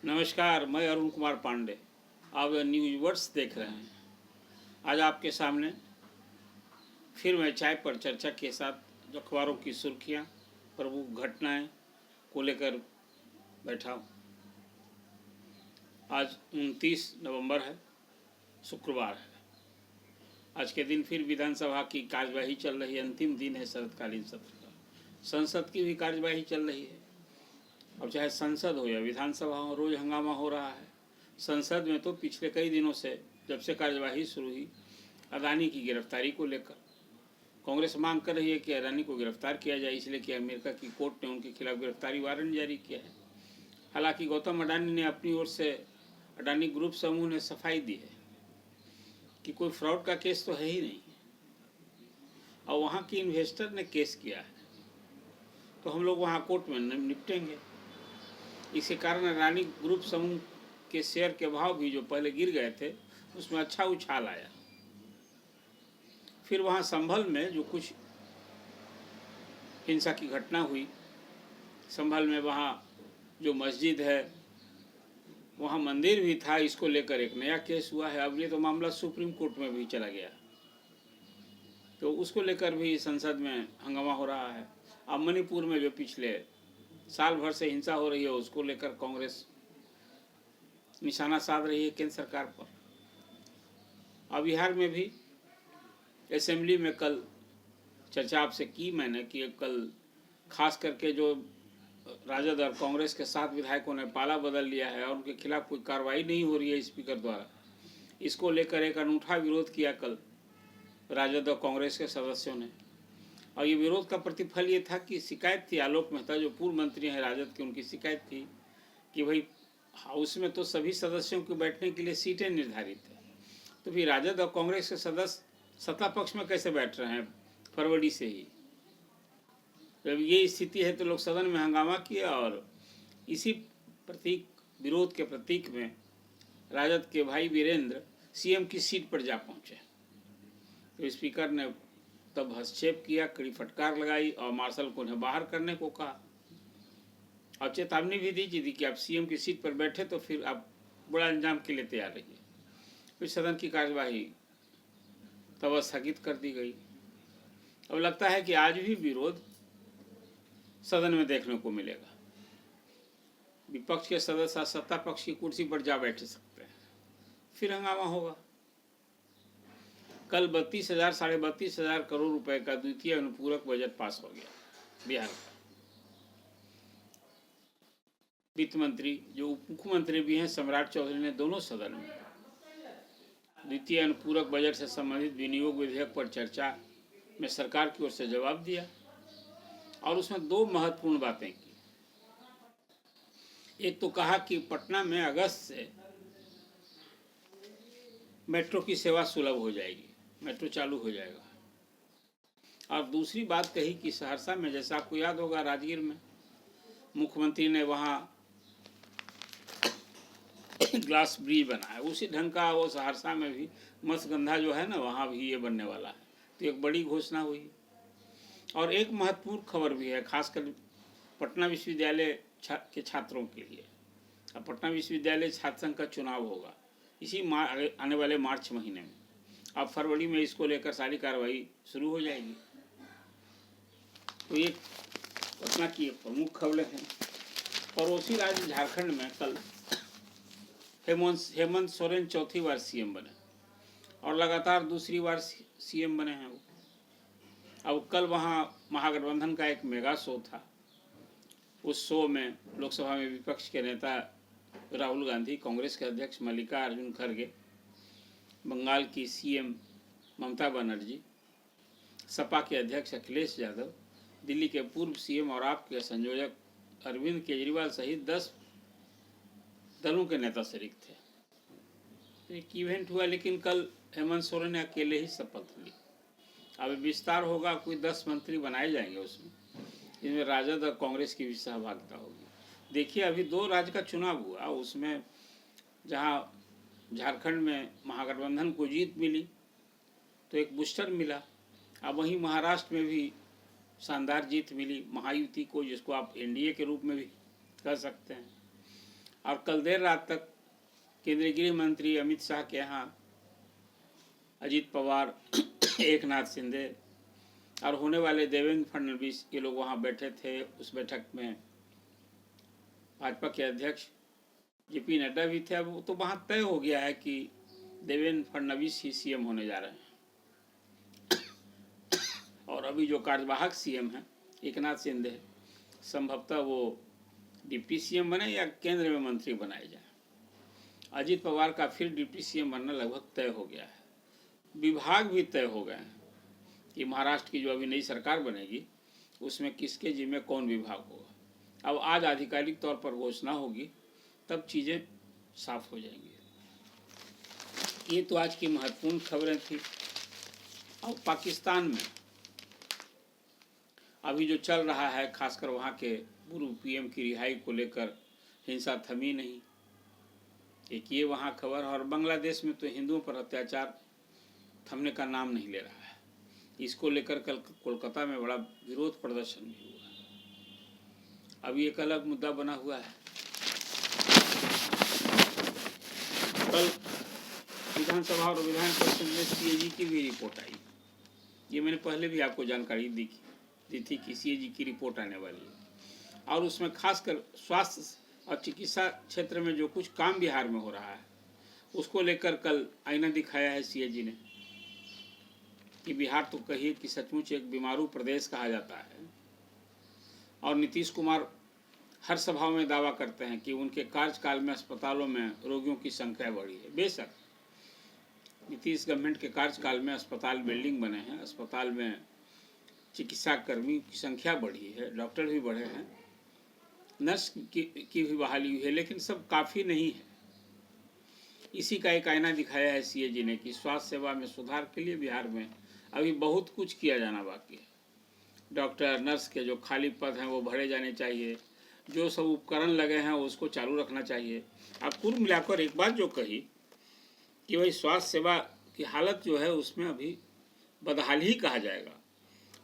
नमस्कार, मैं अरुण कुमार पांडे। आप न्यूज वर्ड्स देख रहे हैं। आज आपके सामने फिर मैं चाय पर चर्चा के साथ अखबारों की सुर्खियां, प्रमुख घटनाएं को लेकर बैठा हूं। आज 29 नवंबर है, शुक्रवार है। आज के दिन फिर विधानसभा की कार्यवाही चल रही है। अंतिम दिन है शरतकालीन सत्र का। संसद की भी कार्यवाही चल रही है। अब चाहे संसद हो या विधानसभा हो, रोज हंगामा हो रहा है। संसद में तो पिछले कई दिनों से, जब से कार्यवाही शुरू हुई, अदानी की गिरफ्तारी को लेकर कांग्रेस मांग कर रही है कि अदानी को गिरफ्तार किया जाए, इसलिए कि अमेरिका की कोर्ट ने उनके खिलाफ गिरफ्तारी वारंट जारी किया है। हालांकि गौतम अडानी ने अपनी ओर से, अडानी ग्रुप समूह ने सफाई दी है कि कोई फ्रॉड का केस तो है ही नहीं, और वहाँ के इन्वेस्टर ने केस किया है, तो हम लोग वहाँ कोर्ट में निपटेंगे। इसी कारण अडानी ग्रुप समूह के शेयर के भाव भी जो पहले गिर गए थे, उसमें अच्छा उछाल आया। फिर वहाँ संभल में जो कुछ हिंसा की घटना हुई, संभल में वहाँ जो मस्जिद है, वहाँ मंदिर भी था, इसको लेकर एक नया केस हुआ है। अब ये तो मामला सुप्रीम कोर्ट में भी चला गया, तो उसको लेकर भी संसद में हंगामा हो रहा है। अब मणिपुर में जो पिछले साल भर से हिंसा हो रही है, उसको लेकर कांग्रेस निशाना साध रही है केंद्र सरकार पर। अब बिहार में भी असेंबली में कल चर्चा आपसे की मैंने कि कल खास करके जो राजद और कांग्रेस के 7 विधायकों ने पाला बदल लिया है और उनके खिलाफ कोई कार्रवाई नहीं हो रही है स्पीकर द्वारा, इसको लेकर एक अनूठा विरोध किया कल राजद और कांग्रेस के सदस्यों ने। और ये विरोध का प्रतिफल ये था कि शिकायत थी, आलोक मेहता जो पूर्व मंत्री हैं राजद की, उनकी शिकायत थी कि भाई हाउस में तो सभी सदस्यों को बैठने के लिए सीटें निर्धारित है, तो फिर राजद और कांग्रेस के सदस्य सत्ता पक्ष में कैसे बैठ रहे हैं फरवरी से ही। जब ये स्थिति है तो लोग सदन में हंगामा किया, और इसी प्रतीक, विरोध के प्रतीक में राजद के भाई वीरेंद्र सीएम की सीट पर जा पहुंचे। तो स्पीकर ने तब हस्तक्षेप किया, कड़ी फटकार लगाई और मार्शल को उन्हें बाहर करने को कहा, और चेतावनी भी दी थी कि आप सीएम की सीट पर बैठे तो फिर आप बड़ा अंजाम के लिए तैयार रहिए। फिर सदन की कार्यवाही तब स्थगित कर दी गई। अब लगता है कि आज भी विरोध सदन में देखने को मिलेगा। विपक्ष के सदस्य सत्ता पक्ष की कुर्सी पर जा बैठ सकते हैं, फिर हंगामा होगा। कल 32,000 साढ़े 32,000 करोड़ रुपए का द्वितीय अनुपूरक बजट पास हो गया बिहार का। वित्त मंत्री जो उप मुख्यमंत्री भी हैं सम्राट चौधरी ने दोनों सदन में द्वितीय अनुपूरक बजट से संबंधित विनियोग विधेयक पर चर्चा में सरकार की ओर से जवाब दिया, और उसमें 2 महत्वपूर्ण बातें की। एक तो कहा कि पटना में अगस्त से मेट्रो की सेवा सुलभ हो जाएगी, मेट्रो चालू हो जाएगा। और दूसरी बात कही कि सहरसा में, जैसा आपको याद होगा, राजगीर में मुख्यमंत्री ने वहाँ ग्लास ब्रिज बनाया, उसी ढंग का वो सहरसा में भी मत्स्यगंधा जो है ना, वहाँ भी ये बनने वाला है। तो एक बड़ी घोषणा हुई। और एक महत्वपूर्ण खबर भी है, खासकर पटना विश्वविद्यालय के छात्रों के लिए। अब पटना विश्वविद्यालय छात्र संघ का चुनाव होगा इसी आने वाले मार्च महीने में। अब फरवरी में इसको लेकर सारी कार्रवाई शुरू हो जाएगी। तो ये पटना की प्रमुख खबरें हैं। पड़ोसी राज्य झारखंड में कल हेमंत सोरेन चौथी बार सीएम बने, और लगातार दूसरी बार सीएम बने हैं वो। अब कल वहाँ महागठबंधन का एक मेगा शो था। उस शो में लोकसभा में विपक्ष के नेता राहुल गांधी, कांग्रेस के अध्यक्ष मल्लिकार्जुन खड़गे, बंगाल की सीएम ममता बनर्जी, सपा के अध्यक्ष अखिलेश यादव, दिल्ली के पूर्व सीएम और आप के संयोजक अरविंद केजरीवाल सहित 10 दलों के नेता शरीक थे। तो एक इवेंट हुआ, लेकिन कल हेमंत सोरेन ने अकेले ही शपथ ली। अब विस्तार होगा, कोई 10 मंत्री बनाए जाएंगे उसमें, इसमें राजद और कांग्रेस की भी सहभागिता होगी। देखिए, अभी 2 राज्य का चुनाव हुआ, उसमें जहाँ झारखंड में महागठबंधन को जीत मिली तो एक बूस्टर मिला। अब वहीं महाराष्ट्र में भी शानदार जीत मिली महायुति को, जिसको आप एनडीए के रूप में भी कह सकते हैं। और कल देर रात तक केंद्रीय गृह मंत्री अमित शाह के यहाँ अजीत पवार, एकनाथ शिंदे और होने वाले देवेंद्र फडणवीस ये लोग वहाँ बैठे थे। उस बैठक में भाजपा के अध्यक्ष जेपी नड्डा भी थे। अब तो वहाँ तय हो गया है कि देवेंद्र फडणवीस ही सीएम होने जा रहे हैं और अभी जो कार्यवाहक सीएम हैं एकनाथ शिंदे, संभवतः वो डिप्टी सीएम बने या केंद्र में मंत्री बनाए जाए। अजीत पवार का फिर डिप्टी सीएम बनना लगभग तय हो गया है। विभाग भी तय हो गए हैं कि महाराष्ट्र की जो अभी नई सरकार बनेगी उसमें किसके जिम्मे कौन विभाग होगा। अब आज आधिकारिक तौर पर घोषणा होगी, तब चीज़ें साफ हो जाएंगी। ये तो आज की महत्वपूर्ण खबरें थी। अब पाकिस्तान में अभी जो चल रहा है, खासकर वहाँ के पूर्व पीएम की रिहाई को लेकर हिंसा थमी नहीं, एक ये वहाँ खबर। और बांग्लादेश में तो हिंदुओं पर अत्याचार थमने का नाम नहीं ले रहा है। इसको लेकर कल कोलकाता में बड़ा विरोध प्रदर्शन भी हुआ। अभी एक अलग मुद्दा बना हुआ है। कल विधानसभा और विधान परिषद में सीएजी की भी रिपोर्ट आई। ये मैंने पहले भी आपको जानकारी दी थी कि सीएजी की रिपोर्ट आने वाली है और उसमें खासकर स्वास्थ्य और चिकित्सा क्षेत्र में जो कुछ काम बिहार में हो रहा है उसको लेकर कल आईना दिखाया है सीएजी ने कि बिहार तो कहिए कि सचमुच एक बीमारू प्रदेश कहा जाता है। और नीतीश कुमार हर सभाओं में दावा करते हैं कि उनके कार्यकाल में अस्पतालों में रोगियों की संख्या बढ़ी है। बेशक नीतीश गवर्नमेंट के कार्यकाल में अस्पताल बिल्डिंग बने हैं, अस्पताल में चिकित्सा कर्मी की संख्या बढ़ी है, डॉक्टर भी बढ़े हैं, नर्स की भी बहाली हुई है, लेकिन सब काफ़ी नहीं है। इसी का एक आईना दिखाया है सीएजी ने कि स्वास्थ्य सेवा में सुधार के लिए बिहार में अभी बहुत कुछ किया जाना बाकी है। डॉक्टर नर्स के जो खाली पद हैं वो भरे जाने चाहिए, जो सब उपकरण लगे हैं उसको चालू रखना चाहिए। अब कुल मिलाकर एक बात जो कही कि भाई स्वास्थ्य सेवा की हालत जो है उसमें अभी बदहाल ही कहा जाएगा।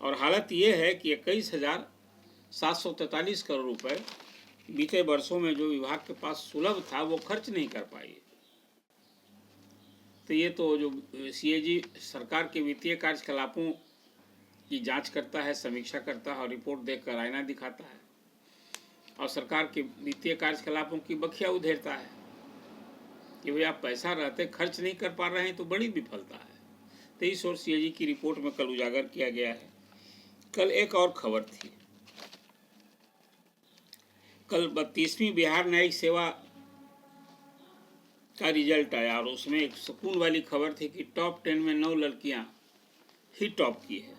और हालत ये है कि 21,743 करोड़ रुपए बीते वर्षों में जो विभाग के पास सुलभ था वो खर्च नहीं कर पाई। तो ये तो जो सीएजी सरकार के वित्तीय कार्यकलापों की जांच करता है, समीक्षा करता है और रिपोर्ट देखकर आईना दिखाता है और सरकार के वित्तीय कार्यकलापों की बखिया उधेड़ता है कि भाई आप पैसा रहते खर्च नहीं कर पा रहे हैं तो बड़ी विफलता है। तो इस ओर सीएजी की रिपोर्ट में कल उजागर किया गया है। कल एक और खबर थी। कल 32वीं बिहार न्यायिक सेवा का रिजल्ट आया और उसमें एक सुकून वाली खबर थी कि टॉप 10 में 9 लड़कियां ही टॉप की है।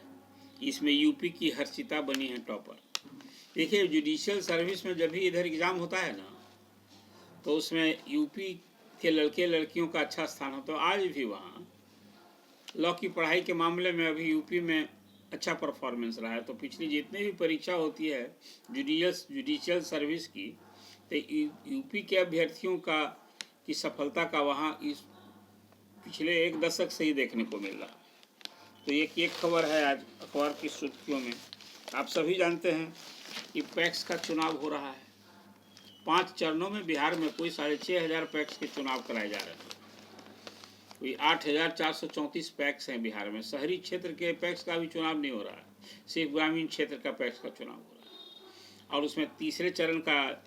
इसमें यूपी की हर्षिता बनी है टॉपर। देखिए जुडिशियल सर्विस में जब भी इधर एग्ज़ाम होता है ना तो उसमें यूपी के लड़के लड़कियों का अच्छा स्थान होता है। आज भी वहाँ लॉ की पढ़ाई के मामले में अभी यूपी में अच्छा परफॉर्मेंस रहा है। तो पिछली जितनी भी परीक्षा होती है जुडिशियल सर्विस की, तो यूपी के अभ्यर्थियों की सफलता का वहाँ इस पिछले एक दशक से ही देखने को मिल रहा है। तो एक खबर है आज अखबार की सुर्खियों में। आप सभी जानते हैं कि पैक्स का चुनाव हो रहा है। 5 चरणों में बिहार में कोई 6,500 पैक्स के चुनाव कराए जा रहे हैं। कोई 8,434 पैक्स हैं बिहार में। शहरी क्षेत्र के पैक्स का भी चुनाव नहीं हो रहा है, सिर्फ ग्रामीण क्षेत्र का पैक्स का चुनाव हो रहा है। और उसमें तीसरे चरण का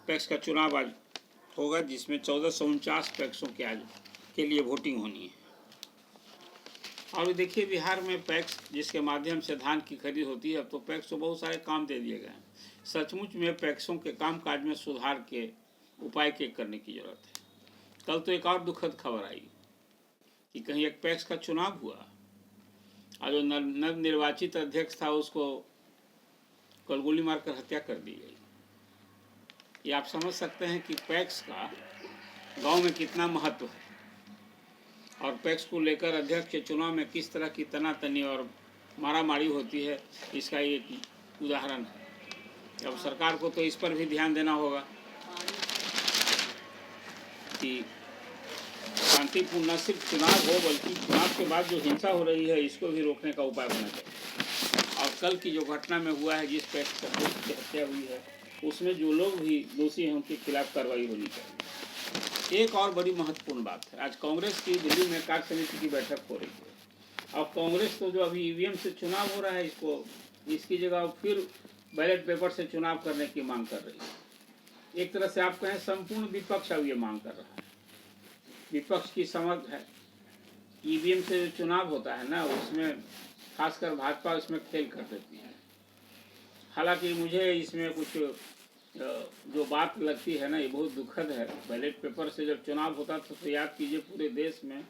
पैक्स का चुनाव आज होगा जिसमें 1449 पैक्सों के आज के लिए वोटिंग होनी है। और देखिए बिहार में पैक्स जिसके माध्यम से धान की खरीद होती है, अब तो पैक्स को बहुत सारे काम दे दिए गए हैं। सचमुच में पैक्सों के कामकाज में सुधार के उपाय के करने की जरूरत है। कल तो एक और दुखद खबर आई कि कहीं एक पैक्स का चुनाव हुआ और जो नव निर्वाचित अध्यक्ष था उसको कल गोली मारकर हत्या कर दी गई। ये आप समझ सकते हैं कि पैक्स का गांव में कितना महत्व है और पैक्स को लेकर अध्यक्ष के चुनाव में किस तरह की तनातनी और मारामारी होती है, इसका एक उदाहरण है। अब सरकार को तो इस पर भी ध्यान देना होगा कि शांतिपूर्ण न सिर्फ चुनाव हो बल्कि चुनाव के बाद जो हिंसा हो रही है इसको भी रोकने का उपाय होना चाहिए। और कल की जो घटना में हुआ है जिस पैक्स की हत्या हुई है उसमें जो लोग भी दोषी हैं उनके खिलाफ कार्रवाई होनी चाहिए। एक और बड़ी महत्वपूर्ण बात है, आज कांग्रेस की दिल्ली में कार्य समिति की बैठक हो रही है। अब कांग्रेस तो जो अभी ईवीएम से चुनाव हो रहा है, इसकी जगह फिर बैलेट पेपर से चुनाव करने की मांग कर रही है। एक तरह से आप कहें संपूर्ण विपक्ष अब ये मांग कर रहा है। विपक्ष की समझ है ईवीएम से जो चुनाव होता है ना, उसमें खासकर भाजपा उसमें खेल कर देती है। हालांकि मुझे इसमें कुछ जो बात लगती है ना, ये बहुत दुखद है। बैलेट पेपर से जब चुनाव होता था तो याद कीजिए पूरे देश में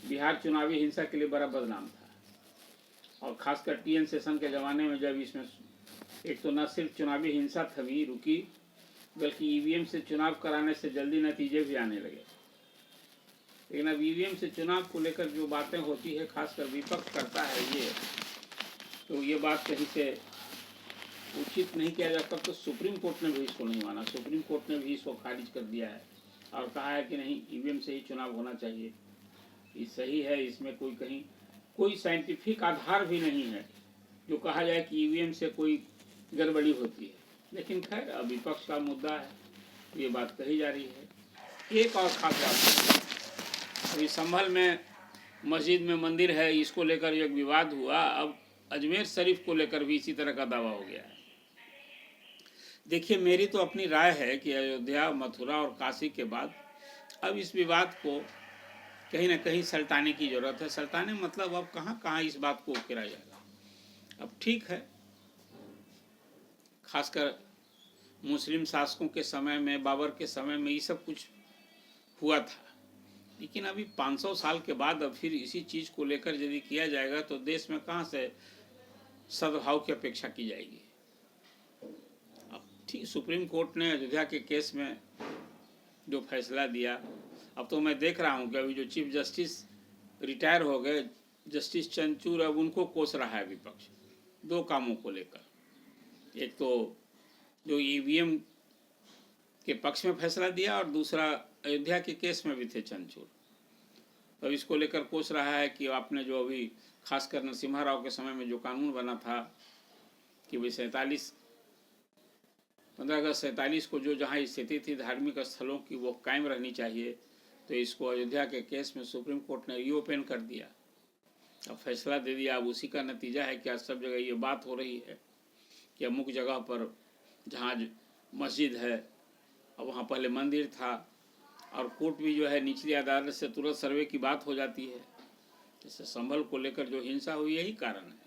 बिहार चुनावी हिंसा के लिए बड़ा बदनाम था। और खासकर टीएन सेशन के ज़माने में जब इसमें एक तो न सिर्फ चुनावी हिंसा थमी रुकी, बल्कि ईवीएम से चुनाव कराने से जल्दी नतीजे भी आने लगे। लेकिन अब ईवीएम से चुनाव को लेकर जो बातें होती है, खासकर विपक्ष करता है ये बात कहीं से उचित नहीं किया जाता। तो सुप्रीम कोर्ट ने भी इसको नहीं माना। सुप्रीम कोर्ट ने भी इसको खारिज कर दिया है और कहा है कि नहीं, ईवीएम से ही चुनाव होना चाहिए। ये सही है, इसमें कोई साइंटिफिक आधार भी नहीं है जो कहा जाए कि ईवीएम से कोई गड़बड़ी होती है। लेकिन खैर, अब विपक्ष का मुद्दा है, ये बात कही जा रही है। एक और खास बात, अभी संभल में मस्जिद में मंदिर है, इसको लेकर एक विवाद हुआ। अब अजमेर शरीफ को लेकर भी इसी तरह का दावा हो गया है। देखिए, मेरी तो अपनी राय है कि अयोध्या, मथुरा और काशी के बाद अब इस विवाद को कहीं ना कहीं सल्टाने की ज़रूरत है। सल्टाने मतलब अब कहाँ इस बात को उकेरा जाएगा। अब ठीक है, खासकर मुस्लिम शासकों के समय में, बाबर के समय में ये सब कुछ हुआ था, लेकिन अभी 500 साल के बाद अब फिर इसी चीज़ को लेकर यदि किया जाएगा तो देश में कहाँ से सद्भाव की अपेक्षा की जाएगी। अब ठीक, सुप्रीम कोर्ट ने अयोध्या के केस में जो फैसला दिया, अब तो मैं देख रहा हूँ कि अभी जो चीफ जस्टिस रिटायर हो गए, जस्टिस चंद्रचूड़, अब उनको कोस रहा है विपक्ष दो कामों को लेकर। एक तो जो ईवीएम के पक्ष में फैसला दिया और दूसरा अयोध्या के केस में भी थे चंद्रचूड़। तो इसको लेकर कोस रहा है कि आपने जो अभी खासकर नरसिम्हा राव के समय में जो कानून बना था कि भाई 15 अगस्त 47 को जो जहाँ स्थिति थी धार्मिक स्थलों की वो कायम रहनी चाहिए, तो इसको अयोध्या के केस में सुप्रीम कोर्ट ने रीओपन कर दिया। अब फैसला दे दिया। अब उसी का नतीजा है कि आज सब जगह ये बात हो रही है कि अमुक जगह पर जहाँ मस्जिद है, अब वहाँ पहले मंदिर था, और कोर्ट भी जो है निचली अदालत से तुरंत सर्वे की बात हो जाती है। जैसे संभल को लेकर जो हिंसा हुई, यही कारण है।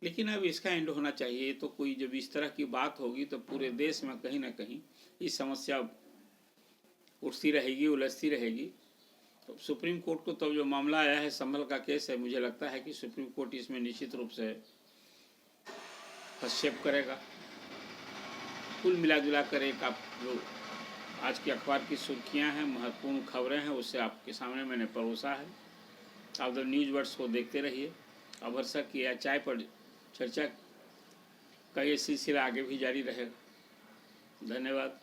लेकिन अब इसका एंड होना चाहिए। तो कोई जब इस तरह की बात होगी तो पूरे देश में कहीं ना कहीं ये समस्या उठती रहेगी, उलझती रहेगी। तो सुप्रीम कोर्ट को तो जो मामला आया है, संभल का केस है, मुझे लगता है कि सुप्रीम कोर्ट इसमें निश्चित रूप से हस्तक्षेप करेगा। कुल मिला कर एक आप जो आज के अखबार की सुर्खियां हैं, महत्वपूर्ण खबरें हैं, उससे आपके सामने मैंने परोसा है। आप द न्यूज़ वर्ड्स को देखते रहिए। अभरसक या चाय पर चर्चा का ये सिलसिला आगे भी जारी रहेगा। धन्यवाद।